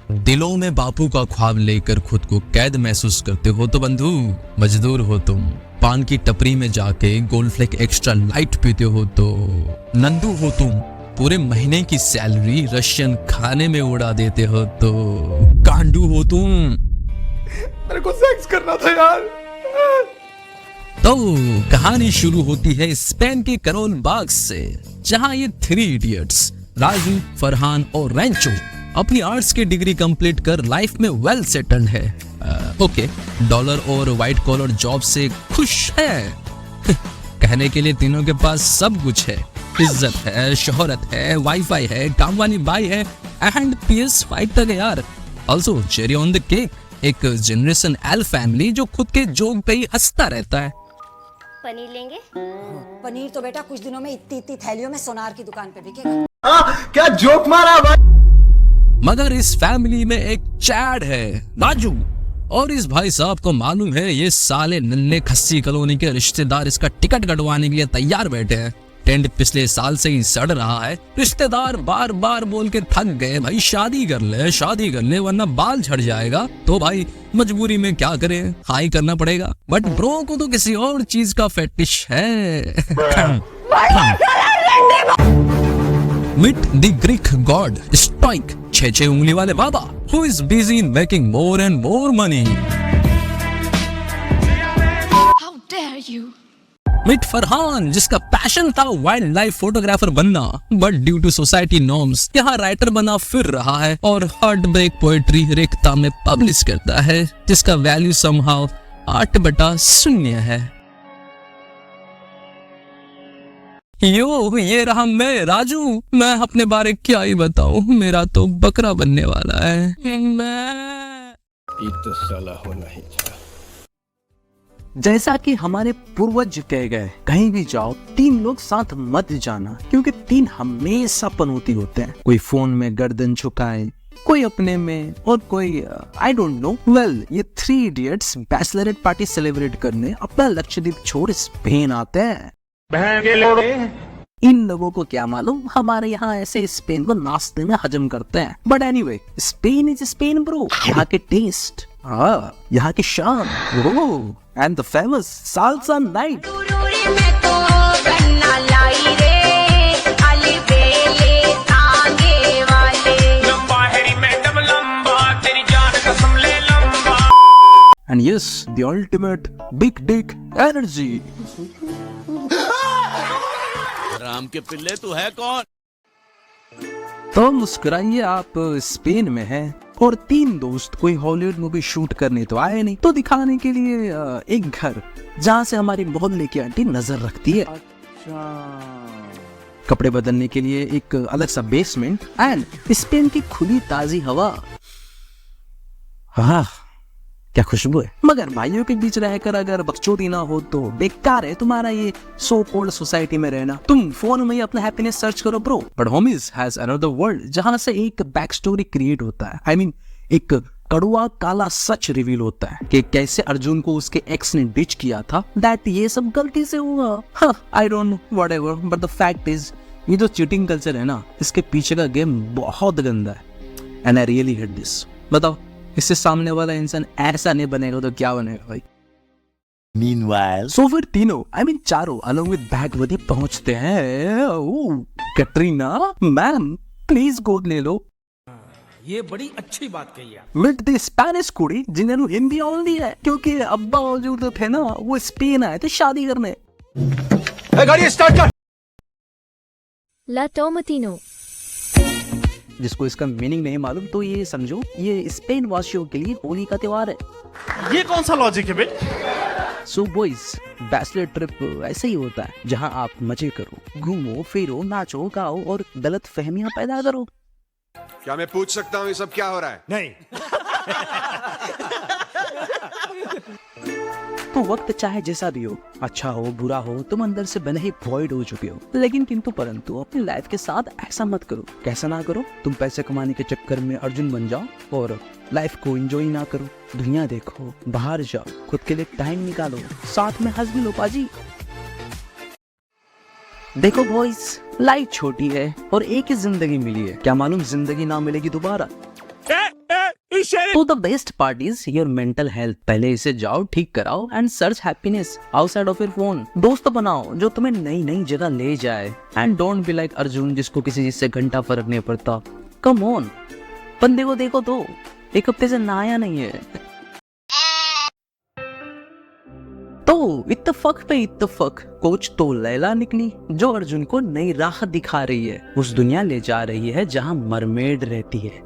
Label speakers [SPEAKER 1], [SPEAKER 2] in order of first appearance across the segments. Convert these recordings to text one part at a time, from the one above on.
[SPEAKER 1] दिलों में बापू का ख्वाब लेकर खुद को कैद महसूस करते हो तो बंधु मजदूर हो तुम। पान की टपरी में जाके गोल्ड फ्लेक एक्स्ट्रा लाइट पीते हो तो नंदू हो तुम। पूरे महीने की सैलरी रशियन खाने में उड़ा देते हो तो गांडू हो तुम।
[SPEAKER 2] मेरे को सेक्स करना था यार।
[SPEAKER 1] तो कहानी शुरू होती है स्पेन के करोन बाग से, जहां ये 3 इडियट्स राजू, फरहान और रेंचो अपनी आर्ट्स की डिग्री कंप्लीट कर लाइफ में वेल सेटल्ड है। ओके, डॉलर और व्हाइट कॉलर जॉब से खुश है। कहने के लिए तीनों के पास सब कुछ है। इज्जत है, शोहरत है, वाईफाई है, काम वाली बाई है एंड PS5 तक है यार। Also cherry on the cake, एक जनरेशन एल फैमिली जो खुद के जोक पे ही हंसता रहता है।
[SPEAKER 3] पनीर लेंगे?
[SPEAKER 4] पनीर तो बेटा कुछ दिनों में इतनी थैलियों में सोनार की दुकान पे बिकेगा।
[SPEAKER 2] क्या जोक मारा भाई।
[SPEAKER 1] मगर इस फैमिली में एक चैड है, राजू, और इस भाई साहब को मालूम है ये साले नन्हे खस्सी कॉलोनी के रिश्तेदार इसका टिकट कटवाने के लिए तैयार बैठे हैं। टेंट पिछले साल से ही सड़ रहा है। रिश्तेदार बार बार बोल के थक गए, भाई शादी कर ले वरना बाल झड़ जाएगा। तो भाई मजबूरी में क्या करें, हाँ ही करना पड़ेगा। बट ब्रो को तो किसी और चीज का फेटिश है। Meet the Greek god stoic, 6 उंगली वाले बाबा, who is busy in making more and more money.
[SPEAKER 3] How dare you?
[SPEAKER 1] Meet Farhan, जिसका पैशन था वाइल्ड लाइफ फोटोग्राफर बनना, but due to society norms यहाँ राइटर बना फिर रहा है और हार्ट ब्रेक पोएट्री रेखता में पब्लिश करता है, जिसका वैल्यू समहाउ 8/0 है। ये रहा मैं राजू। मैं अपने बारे क्या ही बताऊं, मेरा तो बकरा बनने वाला है।
[SPEAKER 2] ये तो साला होना ही था।
[SPEAKER 5] जैसा कि हमारे पूर्वज कह गए, कहीं भी जाओ 3 लोग साथ मत जाना, क्योंकि 3 हमेशा पनौती होते हैं। कोई फोन में गर्दन झुकाए, कोई अपने में और कोई आई डोंट नो। वेल, ये 3 इडियट्स बैचलरेट पार्टी सेलिब्रेट करने अपना लक्षद्वीप छोड़ स्पेन आते हैं। इन लोगों को क्या मालूम, हमारे यहाँ ऐसे स्पेन को नाश्ते में हजम करते हैं। But anyway, Spain is Spain bro. यहाँ के टेस्ट, यहाँ की शान, and the famous salsa night. And yes, the ultimate big dick energy.
[SPEAKER 6] Ram के पिल्ले तू है कौन?
[SPEAKER 5] तो मुस्कुराइए, आप स्पेन में हैं और 3 दोस्त कोई हॉलीवुड मूवी शूट करने तो आए नहीं, तो दिखाने के लिए एक घर जहाँ से हमारी मोहल्ले की आंटी नजर रखती है। कपड़े बदलने के लिए एक अलग सा बेसमेंट एंड स्पेन की खुली ताजी हवा। हाँ, क्या खुशबू है। मगर भाइयों के बीच रहकर अगर बकचोदी ना हो तो बेकार है तुम्हारा ये सो कॉल्ड सोसाइटी में रहना। तुम फोन में ही अपना हैप्पीनेस सर्च करो bro. But homies has another world, जहां से एक बैक स्टोरी क्रिएट होता है। आई मीन एक कड़वा काला सच रिवील होता है कि कैसे अर्जुन को उसके एक्स ने डिच किया था। दैट ये सब गलती से हुआ। I don't know, whatever, but the fact is ये जो चीटिंग कल्चर है ना, इसके पीछे का गेम बहुत गंदा है and I really hate this. बताओ, इससे सामने वाला इंसान ऐसा नहीं बनेगा तो क्या बनेगा भाई।
[SPEAKER 6] Meanwhile,
[SPEAKER 5] सो फिर तीनों, आई मीन चारों, अलॉन्ग विद भागवती पहुंचते हैं। कैटरीना मैम, प्लीज गोद ले लो।
[SPEAKER 7] ये बड़ी अच्छी बात कही है।
[SPEAKER 5] विद द स्पेनिश कुड़ी जिन्हें हिंदी ऑनली है, क्योंकि अब्बा जो थे ना वो स्पेन आए थे शादी करने।
[SPEAKER 2] गाड़ी स्टार्ट कर।
[SPEAKER 3] La Tomatino.
[SPEAKER 5] जिसको इसका मीनिंग नहीं मालूम तो ये समझो ये स्पेन वासियों के लिए होली का त्योहार है।
[SPEAKER 7] ये कौन सा लॉजिक है बे?
[SPEAKER 5] सो बॉयज, बैचलर ट्रिप ऐसे ही होता है जहां आप मजे करो, घूमो फिरो, नाचो गाओ और गलत फहमियां पैदा करो।
[SPEAKER 8] क्या मैं पूछ सकता हूँ ये सब क्या हो रहा है?
[SPEAKER 7] नहीं।
[SPEAKER 5] तो वक्त चाहे जैसा भी हो, अच्छा हो बुरा हो, तुम अंदर से बने ही वॉइड हो चुके हो। लेकिन किंतु परंतु अपनी लाइफ के साथ ऐसा मत करो। कैसा ना करो, तुम पैसे कमाने के चक्कर में अर्जुन बन जाओ और लाइफ को एंजॉय ना करो। दुनिया देखो, बाहर जाओ, खुद के लिए टाइम निकालो, साथ में हंस भी लो पाजी। देखो बॉयज, लाइफ छोटी है और एक ही जिंदगी मिली है, क्या मालूम जिंदगी ना मिलेगी दोबारा। तो the best part is your mental health. पहले इसे जाओ ठीक कराओ and search happiness outside of your phone. दोस्त बनाओ जो तुम्हें नई नई जगह ले जाए and don't be like Arjun जिसको किसी चीज से घंटा फर्क नहीं पड़ता। कम ऑन, बंदे को देखो तो एक हफ्ते से नहाया नहीं है। तो इत्तेफाक पे इत्तेफाक कोच तो लैला निकली जो अर्जुन को नई राह दिखा रही है, उस दुनिया ले जा रही है जहां मरमेड रहती है।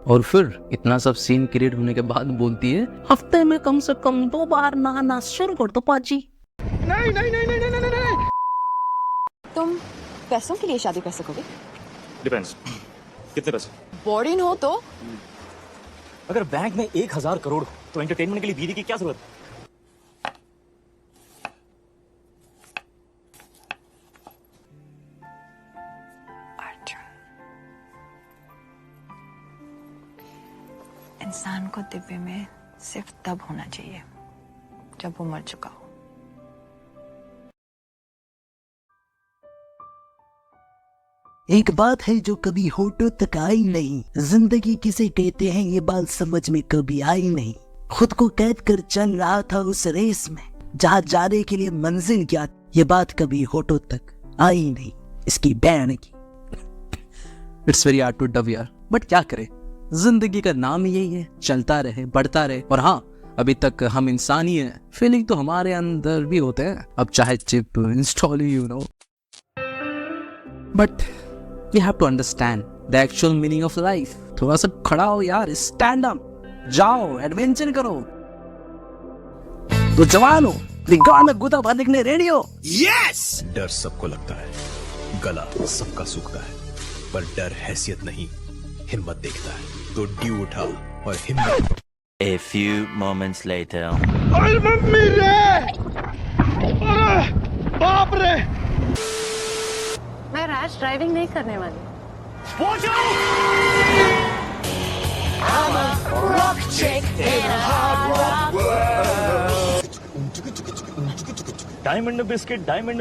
[SPEAKER 5] और फिर इतना सब सीन क्रिएट होने के बाद बोलती है हफ्ते में कम से कम 2 बार नहाना शुरू कर दो पाजी।
[SPEAKER 9] नहीं। तुम पैसों के लिए शादी कर सकोगे?
[SPEAKER 10] डिपेंड्स, कितने पैसे?
[SPEAKER 9] बोर्डिंग हो तो
[SPEAKER 10] अगर बैंक में 1000 करोड़ हो तो एंटरटेनमेंट के लिए बीवी की क्या जरूरत?
[SPEAKER 9] इंसान को दिव्य में सिर्फ तब होना चाहिए जब वो मर चुका हो।
[SPEAKER 11] एक बात है जो कभी होठों तक आई नहीं, जिंदगी किसे कहते हैं ये बात समझ में कभी आई नहीं। खुद को कैद कर चल रहा था उस रेस में जहाँ जाने के लिए मंजिल क्या, ये बात कभी होठों तक आई नहीं। इसकी बैन की
[SPEAKER 5] it's very hard to dub यार, बट क्या करे, जिंदगी का नाम ही यही है, चलता रहे बढ़ता रहे। और हाँ, अभी तक हम इंसान ही हैं, फीलिंग तो हमारे अंदर भी होते हैं, अब चाहे चिप इंस्टॉल ही you know. But we have to understand the actual meaning of life. थोड़ा सा खड़ा हो यार, स्टैंड अप, जाओ एडवेंचर करो। तो जवान हो, गाना गुदा भर लिखने रेडी हो।
[SPEAKER 2] यस! डर सबको लगता है, गला सबका सूखता है, पर डर हैसियत नहीं हिम्मत देखता है। तो ड्यू उठा और हिम्मत।
[SPEAKER 6] A few moments later.
[SPEAKER 7] अरे मम्मी रे! अरे बाप रे!
[SPEAKER 9] मैं रैश ड्राइविंग नहीं करने वाली।
[SPEAKER 10] डायमंड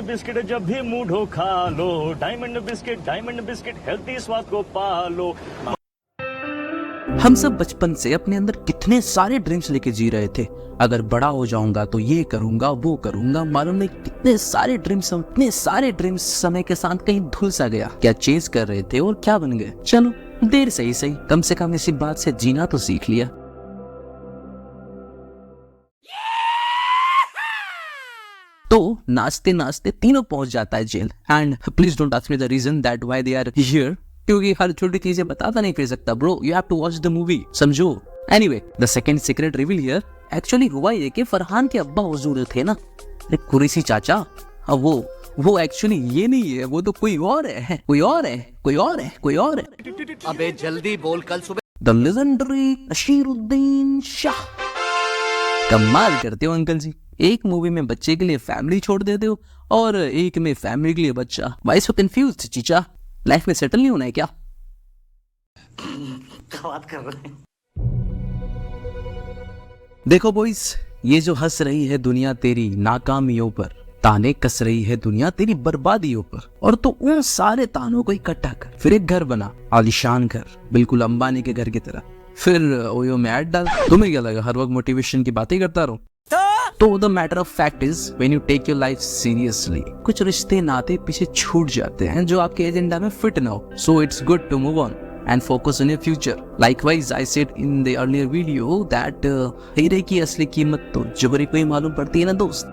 [SPEAKER 10] बिस्किट जब भी मूड हो खा लो। डायमंड बिस्किट हेल्थी स्वाद को पालो।
[SPEAKER 5] हम सब बचपन से अपने अंदर कितने सारे ड्रीम्स लेके जी रहे थे, अगर बड़ा हो जाऊंगा तो ये करूंगा वो करूंगा। मालूम नहीं कितने सारे ड्रीम्स समय के साथ कहीं धुल सा गया। क्या चेज कर रहे थे और क्या बन गए। चलो देर से ही सही, कम से कम इसी बात से जीना तो सीख लिया। तो नाचते नाचते तीनों पहुंच जाता है जेल। And please don't ask me the reason that why they are here, क्योंकि हर छोटी चीजें बताता नहीं फिर सकता bro, you have to watch the movie, समझो। Anyway, the second secret reveal here actually हुआ ये कि फरहान के अब्बा हुजूर थे ना, एक कुरैशी चाचा, अब वो एक्चुअली ये नहीं है, वो तो कोई और है।
[SPEAKER 6] अबे जल्दी बोल, कल सुबह
[SPEAKER 5] द लेजेंडरी नसीरुद्दीन शाह। कमाल करते हो अंकल जी, एक मूवी में बच्चे के लिए फैमिली छोड़ देते हो और एक में फैमिली के लिए बच्चा। वाई सो कंफ्यूज्ड चीचा, लाइफ में सेटल नहीं होना है क्या?
[SPEAKER 6] क्या बात कर रहे हैं?
[SPEAKER 5] देखो बॉयज, ये जो हंस रही है दुनिया तेरी नाकामियों पर, ताने कस रही है दुनिया तेरी बर्बादियों पर, और तो उन सारे तानों को इकट्ठा कर फिर एक घर बना, आलीशान घर, बिल्कुल अंबानी के घर की तरह। फिर ओयो में ऐड डाल। तुम्हें क्या लगा हर वक्त मोटिवेशन की बातें करता रहूं? तो the matter of fact is when you take your life seriously, कुछ रिश्ते नाते पीछे छूट जाते हैं जो आपके एजेंडा में फिट ना हो। So it's good to move on and focus on your future. Likewise, I said in the earlier video that हीरे की असली कीमत तो जोहरी को ही मालूम पड़ती है ना दोस्त।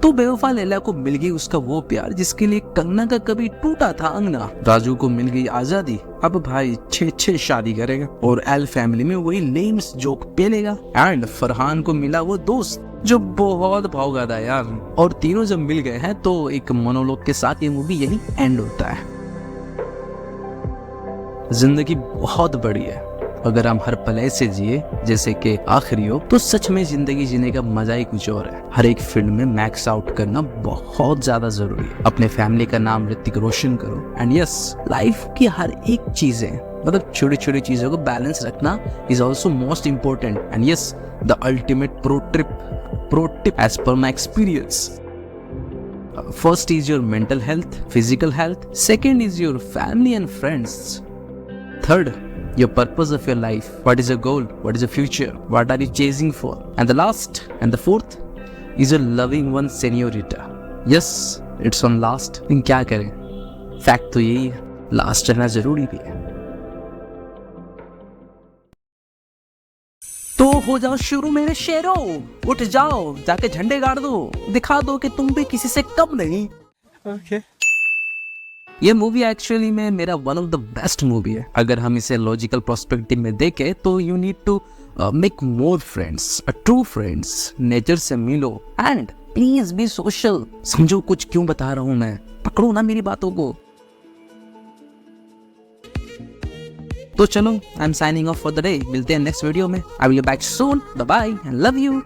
[SPEAKER 5] तो बेवफा लैला को मिल गई उसका वो प्यार जिसके लिए कंगना का कभी टूटा था अंगना। राजू को मिल गई आजादी, अब भाई 6 शादी करेगा और एल फैमिली में वही लेम्स जोक पेलेगा। एंड फरहान को मिला वो दोस्त जो बहुत भावुक था यार। और तीनों जब मिल गए हैं तो एक मोनोलॉग के साथ ये मूवी यही एंड होता है। जिंदगी बहुत बड़ी है, अगर हम हर पल ऐसे जिए जैसे कि आखिरी हो तो सच में जिंदगी जीने का मजा ही कुछ और है। हर एक फील्ड में मैक्स आउट करना बहुत ज्यादा जरूरी है। अपने फैमिली का नाम ऋतिक रोशन करो। एंड यस, लाइफ की हर एक चीजें, मतलब छोटी छोटी चीजों को बैलेंस रखना is also most important. And yes, the ultimate pro tip as per my experience, first is your mental health, physical health, second is your family and friends, third your purpose of your life, what is your goal, what is your future, what are you chasing for, and the last and the fourth is your loving one señorita. Yes, it's on last. लेकिन क्या करें, fact तो यही है, last रहना जरूरी भी है। तो हो जाओ शुरू मेरे शेरों, उठ जाओ, जाके झंडे गाड़ दो, दिखा दो कि तुम भी किसी से कम नहीं। ये मूवी एक्चुअली में मेरा one of the best movie है। अगर हम इसे लॉजिकल पर्सपेक्टिव में देखें तो you need to make more friends, true friends, nature से मिलो एंड प्लीज बी सोशल। समझो कुछ क्यों बता रहा हूं मैं, पकड़ो ना मेरी बातों को। तो चलो, I am signing off for the day. मिलते हैं नेक्स्ट वीडियो में। I will be back soon. Bye bye and love you.